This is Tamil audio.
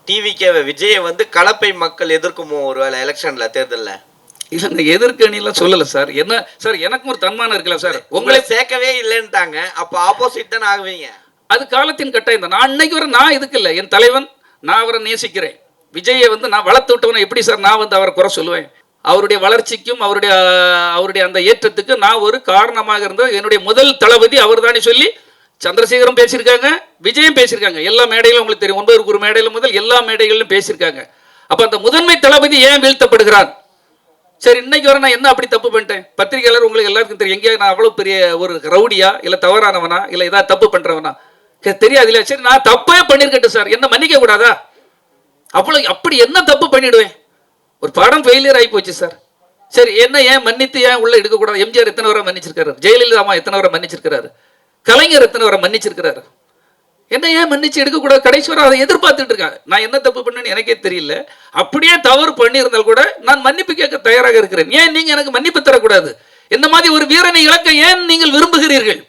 டிவிகே விஜயை வந்து கலப்பை மக்கள் எதிர்க்குமோ ஒருவேளை எலெக்ஷன்ல தேர்தல்ல? இல்லைங்க, எதிர்க்கணிலாம் சொல்லலை சார். என்ன சார், எனக்கும் ஒரு தன்மானம் இருக்குல்ல சார். உங்களை சேர்க்கவே இல்லைன்ட்டாங்க, அப்போ ஆப்போசிட் தானே ஆகுவீங்க. அது காலத்தின் கட்டாயம் தான். நான் இன்னைக்கு வரை நான் இதுக்கு இல்லை. என் தலைவன், நான் அவரை நேசிக்கிறேன். விஜயை வந்து நான் வளர்த்து விட்டவனை எப்படி சார் நான் வந்து அவரை குறை சொல்லுவேன்? அவருடைய வளர்ச்சிக்கும் அவருடைய அந்த ஏற்றத்துக்கு நான் ஒரு காரணமாக இருந்தது என்னுடைய முதல் தளபதி அவர் தானே சொல்லி சந்திரசேகரும் பேசியிருக்காங்க, விஜயும் பேசியிருக்காங்க. எல்லா மேடையிலும் உங்களுக்கு தெரியும், 9 ஒரு மேடையில் முதல் எல்லா மேடைகளிலும் பேசியிருக்காங்க. அப்போ அந்த முதன்மை தளபதி ஏன் வீழ்த்தப்படுகிறான்? சரி, இன்னைக்கு வர நான் என்ன அப்படி தப்பு பண்ணிட்டேன்? பத்திரிகையாளர் உங்களுக்கு எல்லாருக்கும் தெரியும், எங்கேயா நான் அவ்வளோ பெரிய ஒரு ரவுடியா, இல்லை தவறானவனா, இல்லை ஏதாவது தப்பு பண்ணுறவனா தெரியாது இல்லை. சரி, நான் தப்பே பண்ணியிருக்கேன் சார், என்ன மன்னிக்க கூடாதா? அப்படி என்ன தப்பு பண்ணிடுவேன்? ஒரு படம் ஃபெயிலியர் ஆகி போச்சு சார். சரி, என்ன ஏன் மன்னித்து ஏன் உள்ள எடுக்கக்கூடாது? எம்ஜிஆர் எத்தனை வரை மன்னிச்சிருக்காரு, ஜெயலலிதா அம்மா எத்தனை வரை மன்னிச்சிருக்கிறாரு, கலைஞர் எத்தனை வரை மன்னிச்சிருக்கிறாரு, என்ன ஏன் மன்னிச்சு எடுக்கக்கூடாது? கடைசி வரை அதை எதிர்பார்த்துட்டு இருக்காங்க. நான் என்ன தப்பு பண்ணேன்னு எனக்கே தெரியல. அப்படியே தவறு பண்ணியிருந்தால் கூட நான் மன்னிப்பு கேட்க தயாராக இருக்கிறேன். ஏன் நீங்க எனக்கு மன்னிப்பு தரக்கூடாது? இந்த மாதிரி ஒரு வீரனை இழக்க ஏன் நீங்கள் விரும்புகிறீர்கள்?